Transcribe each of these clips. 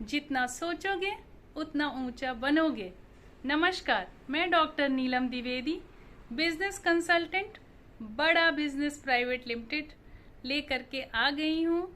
जितना सोचोगे उतना ऊंचा बनोगे। नमस्कार, मैं डॉक्टर नीलम द्विवेदी, बिजनेस कंसल्टेंट, बड़ा बिजनेस प्राइवेट लिमिटेड लेकर के आ गई हूँ।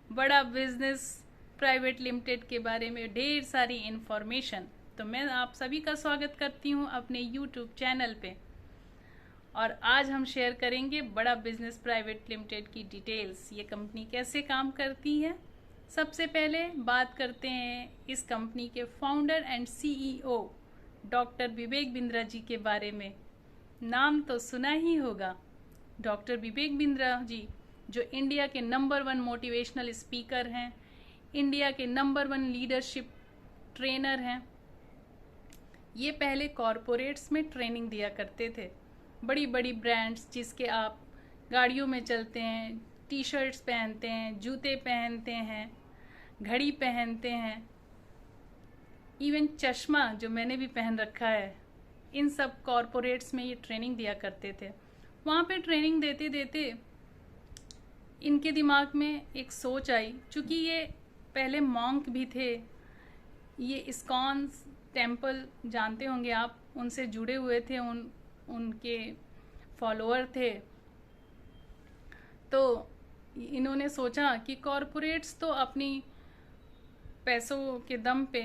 बड़ा बिजनेस प्राइवेट लिमिटेड के बारे में ढेर सारी इन्फॉर्मेशन। तो मैं आप सभी का स्वागत करती हूँ अपने यूट्यूब चैनल पे। और आज हम शेयर करेंगे बड़ा बिजनेस प्राइवेट लिमिटेड की डिटेल्स, ये कंपनी कैसे काम करती है। सबसे पहले बात करते हैं इस कंपनी के founder and CEO doctor Vivek Bindra ji के बारे में। नाम तो सुना ही होगा। डॉक्टर विवेक बिंद्रा जी जो इंडिया के नंबर 1 मोटिवेशनल स्पीकर हैं, इंडिया के नंबर 1 लीडरशिप ट्रेनर हैं। ये पहले कॉरपोरेट्स में ट्रेनिंग दिया करते थे। बड़ी बड़ी ब्रांड्स जिसके आप गाड़ियों में चलते हैं, टी शर्ट्स पहनते हैं, जूते पहनते हैं, घड़ी पहनते हैं, इवन चश्मा जो मैंने भी पहन रखा है, इन सब कॉरपोरेट्स में ये ट्रेनिंग दिया करते थे। वहाँ पे ट्रेनिंग देते देते इनके दिमाग में एक सोच आई, चूँकि ये पहले मॉन्क भी थे। ये इस्कॉन टेम्पल जानते होंगे आप, उनसे जुड़े हुए थे, उनके फॉलोअर थे। तो इन्होंने सोचा कि कॉरपोरेट्स तो अपनी पैसों के दम पे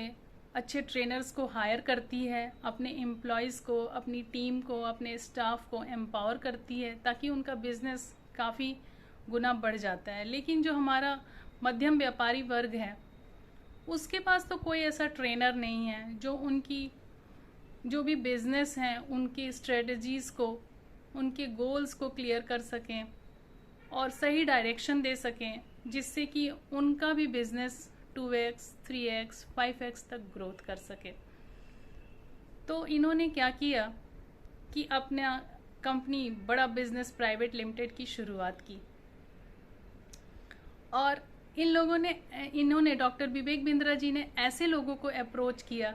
अच्छे ट्रेनर्स को हायर करती है, अपने एम्प्लॉयज़ को, अपनी टीम को, अपने स्टाफ को एम्पावर करती है ताकि उनका बिजनेस काफ़ी गुना बढ़ जाता है। लेकिन जो हमारा मध्यम व्यापारी वर्ग है उसके पास तो कोई ऐसा ट्रेनर नहीं है जो उनकी जो भी बिजनेस हैं उनकी स्ट्रेटजीज़ को, उनके गोल्स को क्लियर कर सकें और सही डायरेक्शन दे सकें, जिससे कि उनका भी बिजनेस 2x, 3x, 5x तक ग्रोथ कर सके। तो इन्होंने क्या किया कि अपना कंपनी बड़ा बिजनेस प्राइवेट लिमिटेड की शुरुआत की। और इन्होंने डॉक्टर विवेक बिंद्रा जी ने ऐसे लोगों को अप्रोच किया,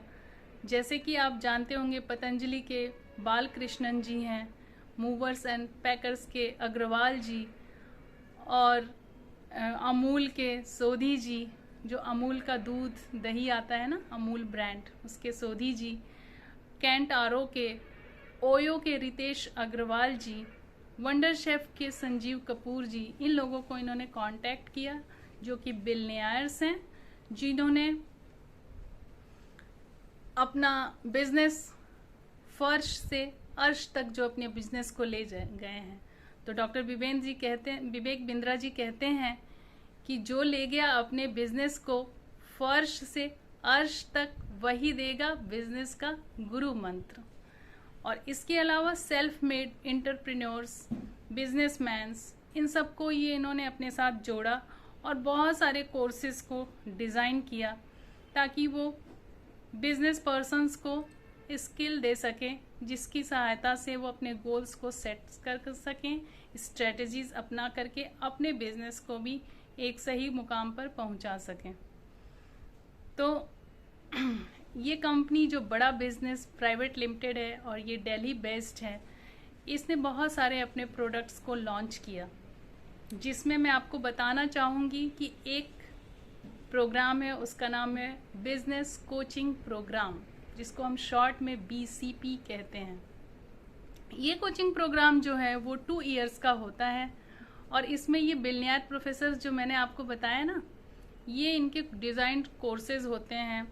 जैसे कि आप जानते होंगे पतंजलि के बालकृष्णन जी हैं, मूवर्स एंड पैकर्स के अग्रवाल जी, और अमूल के सोधी जी, जो अमूल का दूध दही आता है ना, अमूल ब्रांड, उसके सोधी जी, कैंट आरो के, ओयो के रितेश अग्रवाल जी, वंडर शेफ के संजीव कपूर जी। इन लोगों को इन्होंने कांटेक्ट किया जो कि बिलियनियर्स हैं, जिन्होंने अपना बिजनेस फर्श से अर्श तक जो अपने बिजनेस को ले गए हैं। तो डॉक्टर विवेक बिंद्रा जी कहते हैं कि जो ले गया अपने बिजनेस को फर्श से अर्श तक, वही देगा बिजनेस का गुरु मंत्र। और इसके अलावा सेल्फ मेड एंटरप्रेन्योर्स, बिजनेसमैन्स, इन सबको ये इन्होंने अपने साथ जोड़ा और बहुत सारे कोर्सेज को डिज़ाइन किया ताकि वो बिजनेस पर्सन्स को स्किल दे सकें, जिसकी सहायता से वो अपने गोल्स को सेट कर सकें, स्ट्रेटजीज अपना करके अपने बिजनेस को भी एक सही मुकाम पर पहुंचा सकें। तो ये कंपनी जो बड़ा बिजनेस प्राइवेट लिमिटेड है और ये दिल्ली बेस्ड है, इसने बहुत सारे अपने प्रोडक्ट्स को लॉन्च किया, जिसमें मैं आपको बताना चाहूँगी कि एक प्रोग्राम है, उसका नाम है बिजनेस कोचिंग प्रोग्राम, जिसको हम शॉर्ट में BCP कहते हैं। ये कोचिंग प्रोग्राम जो है वो 2 इयर्स का होता है और इसमें ये बिलियनियर प्रोफेसर जो मैंने आपको बताया ना, ये इनके डिज़ाइंड कोर्सेज होते हैं।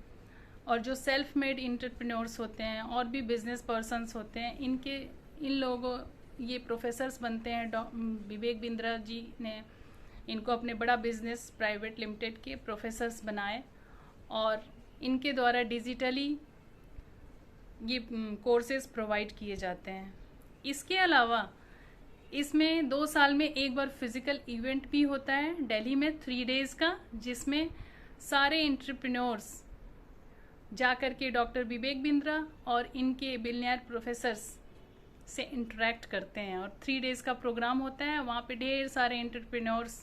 और जो सेल्फ मेड एंटरप्रेन्योर्स होते हैं और भी बिजनेस पर्सन्स होते हैं, इन लोगों ये प्रोफेसर्स बनते हैं। विवेक बिंद्रा जी ने इनको अपने बड़ा बिजनेस प्राइवेट लिमिटेड के प्रोफेसर्स बनाए और इनके द्वारा डिजिटली ये कोर्सेज प्रोवाइड किए जाते हैं। इसके अलावा इसमें 2 साल में एक बार फिजिकल इवेंट भी होता है दिल्ली में 3 डेज़ का, जिसमें सारे एंटरप्रेन्योर्स जाकर के डॉक्टर विवेक बिंद्रा और इनके बिलियनियर प्रोफेसर्स से इंटरेक्ट करते हैं। और 3 डेज़ का प्रोग्राम होता है, वहाँ पे ढेर सारे एंटरप्रेन्योर्स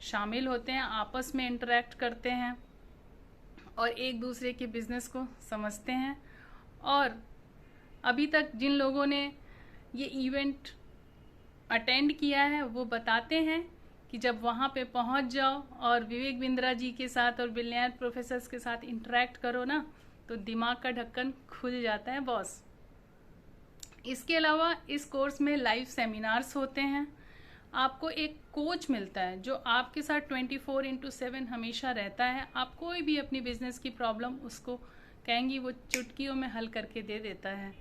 शामिल होते हैं, आपस में इंटरेक्ट करते हैं और एक दूसरे के बिजनेस को समझते हैं। और अभी तक जिन लोगों ने ये इवेंट अटेंड किया है वो बताते हैं कि जब वहाँ पे पहुँच जाओ और विवेक बिंद्रा जी के साथ और बिलियनर प्रोफेसर्स के साथ इंटरेक्ट करो ना, तो दिमाग का ढक्कन खुल जाता है बॉस। इसके अलावा इस कोर्स में लाइव सेमिनार्स होते हैं, आपको एक कोच मिलता है जो आपके साथ 24/7 हमेशा रहता है। आप कोई भी अपनी बिजनेस की प्रॉब्लम उसको कहेंगी, वो चुटकियों में हल करके दे देता है।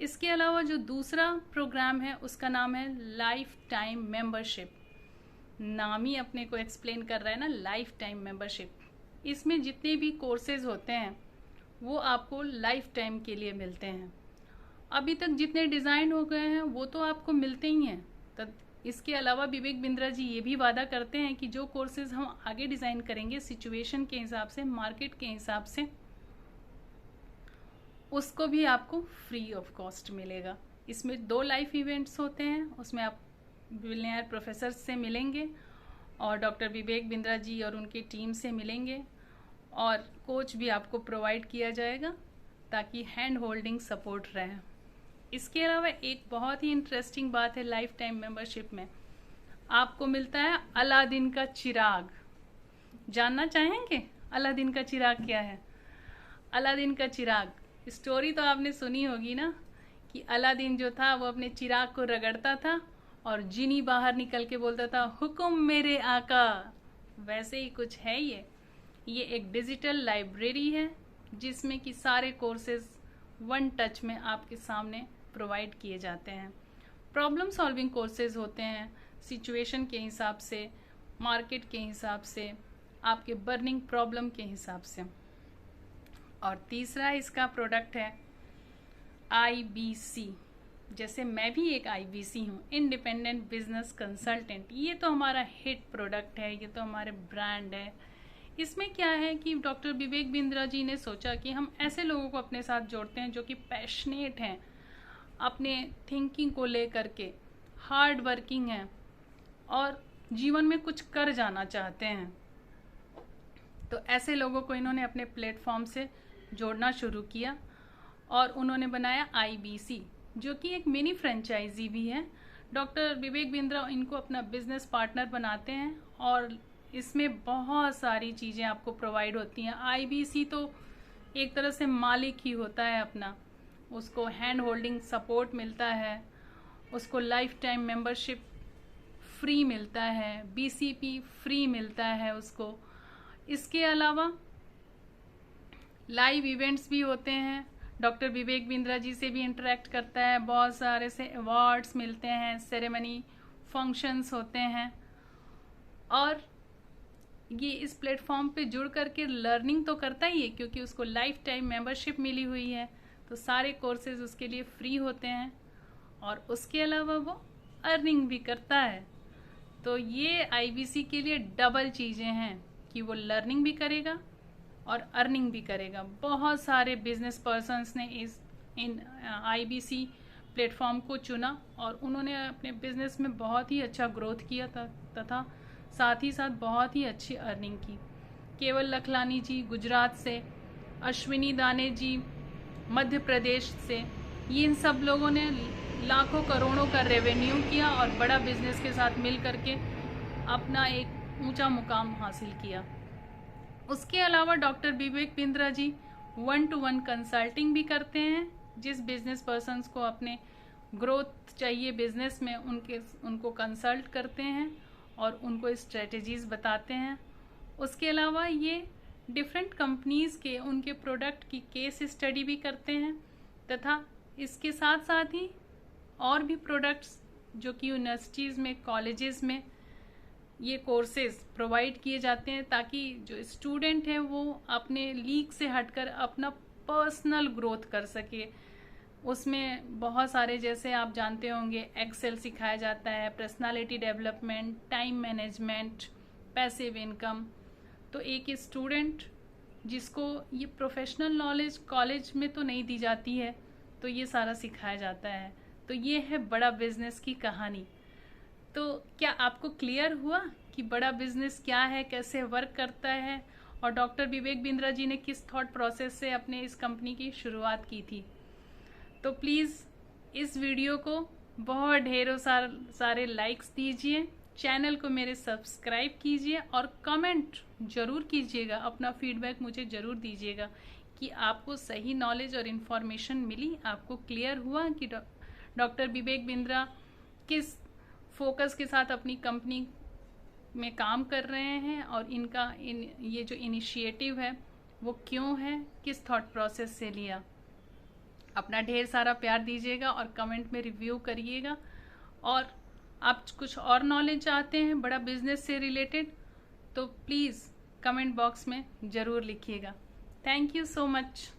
इसके अलावा जो दूसरा प्रोग्राम है उसका नाम है लाइफ टाइम मेंबरशिप। नाम ही अपने को एक्सप्लेन कर रहा है ना, लाइफ टाइम मेंबरशिप। इसमें जितने भी कोर्सेज होते हैं वो आपको लाइफ टाइम के लिए मिलते हैं। अभी तक जितने डिज़ाइन हो गए हैं वो तो आपको मिलते ही हैं। तब इसके अलावा विवेक बिंद्रा जी ये भी वादा करते हैं कि जो कोर्सेज हम आगे डिज़ाइन करेंगे सिचुएशन के हिसाब से, मार्केट के हिसाब से, उसको भी आपको फ्री ऑफ कॉस्ट मिलेगा। इसमें 2 लाइव इवेंट्स होते हैं, उसमें आप बिलियनर प्रोफेसर से मिलेंगे और डॉक्टर विवेक बिंद्रा जी और उनकी टीम से मिलेंगे, और कोच भी आपको प्रोवाइड किया जाएगा ताकि हैंड होल्डिंग सपोर्ट रहे। इसके अलावा एक बहुत ही इंटरेस्टिंग बात है लाइफ टाइम मेंबरशिप में, आपको मिलता है अलादीन का चिराग। जानना चाहेंगे अलादीन का चिराग क्या है? अलादीन का चिराग, स्टोरी तो आपने सुनी होगी ना, कि अलादीन जो था वो अपने चिराग को रगड़ता था और जिनी बाहर निकल के बोलता था, हुक्म मेरे आका। वैसे ही कुछ है ये एक डिजिटल लाइब्रेरी है जिसमें कि सारे कोर्सेज 1 टच में आपके सामने प्रोवाइड किए जाते हैं। प्रॉब्लम सॉल्विंग कोर्सेज होते हैं, सिचुएशन के हिसाब से, मार्केट के हिसाब से, आपके बर्निंग प्रॉब्लम के हिसाब से। और तीसरा इसका प्रोडक्ट है IBC। जैसे मैं भी एक IBC हूँ, इंडिपेंडेंट बिजनेस कंसल्टेंट। ये तो हमारा हिट प्रोडक्ट है, ये तो हमारे ब्रांड है। इसमें क्या है कि डॉक्टर विवेक बिंद्रा जी ने सोचा कि हम ऐसे लोगों को अपने साथ जोड़ते हैं जो कि पैशनेट हैं, अपने थिंकिंग को लेकर के हार्ड वर्किंग हैं और जीवन में कुछ कर जाना चाहते हैं। तो ऐसे लोगों को इन्होंने अपने प्लेटफॉर्म से जोड़ना शुरू किया और उन्होंने बनाया IBC, जो कि एक मिनी फ्रेंचाइजी भी है। डॉक्टर विवेक बिंद्रा इनको अपना बिजनेस पार्टनर बनाते हैं और इसमें बहुत सारी चीज़ें आपको प्रोवाइड होती हैं। IBC तो एक तरह से मालिक ही होता है अपना, उसको हैंड होल्डिंग सपोर्ट मिलता है, उसको लाइफ टाइम मेंबरशिप फ्री मिलता है, BCP फ्री मिलता है उसको। इसके अलावा लाइव इवेंट्स भी होते हैं, डॉक्टर विवेक बिंद्रा जी से भी इंटरेक्ट करता है, बहुत सारे से अवार्ड्स मिलते हैं, सेरेमनी फंक्शंस होते हैं। और ये इस प्लेटफॉर्म पे जुड़ करके लर्निंग तो करता ही है क्योंकि उसको लाइफ टाइम मेंबरशिप मिली हुई है, तो सारे कोर्सेज उसके लिए फ्री होते हैं और उसके अलावा वो अर्निंग भी करता है। तो ये IBC के लिए डबल चीज़ें हैं कि वो लर्निंग भी करेगा और अर्निंग भी करेगा। बहुत सारे बिजनेस पर्सन्स ने इन IBC प्लेटफॉर्म को चुना और उन्होंने अपने बिजनेस में बहुत ही अच्छा ग्रोथ किया तथा साथ ही साथ बहुत ही अच्छी अर्निंग की। केवल लखलानी जी गुजरात से, अश्विनी दाने जी मध्य प्रदेश से, ये इन सब लोगों ने लाखों करोड़ों का रेवेन्यू किया और बड़ा बिजनेस के साथ मिल करके अपना एक ऊंचा मुकाम हासिल किया। उसके अलावा doctor Vivek Bindra ji 1-to-1 consulting भी करते हैं। जिस बिजनेस पर्सन्स को अपने ग्रोथ चाहिए बिजनेस में, उनको कंसल्ट करते हैं और उनको स्ट्रेटजीज बताते हैं। उसके अलावा ये डिफरेंट कंपनीज के उनके प्रोडक्ट की केस स्टडी भी करते हैं तथा इसके साथ साथ ही और भी प्रोडक्ट्स जो कि यूनिवर्सिटीज़ में, कॉलेजेस में ये कोर्सेज प्रोवाइड किए जाते हैं ताकि जो स्टूडेंट हैं वो अपने लीग से हटकर अपना पर्सनल ग्रोथ कर सके। उसमें बहुत सारे, जैसे आप जानते होंगे, एक्सेल सिखाया जाता है, personality development, time management, passive income. तो एक स्टूडेंट जिसको ये प्रोफेशनल नॉलेज कॉलेज में तो नहीं दी जाती है, तो ये सारा सिखाया जाता है। तो ये है बड़ा बिजनेस की कहानी। तो क्या आपको क्लियर हुआ कि बड़ा बिजनेस क्या है, कैसे वर्क करता है और डॉक्टर विवेक बिंद्रा जी ने किस थॉट प्रोसेस से अपने इस कंपनी की शुरुआत की थी? तो प्लीज़ इस वीडियो को बहुत ढेरों सारे लाइक्स दीजिए, चैनल को मेरे सब्सक्राइब कीजिए और कमेंट जरूर कीजिएगा, अपना फीडबैक मुझे जरूर दीजिएगा कि आपको सही नॉलेज और इन्फॉर्मेशन मिली, आपको क्लियर हुआ कि डॉक्टर विवेक बिंद्रा किस फोकस के साथ अपनी कंपनी में काम कर रहे हैं और इनका ये जो इनिशिएटिव है वो क्यों है, किस थॉट प्रोसेस से लिया। अपना ढेर सारा प्यार दीजिएगा और कमेंट में रिव्यू करिएगा। और आप कुछ और नॉलेज चाहते हैं बड़ा बिजनेस से रिलेटेड तो प्लीज़ कमेंट बॉक्स में ज़रूर लिखिएगा। Thank you so much.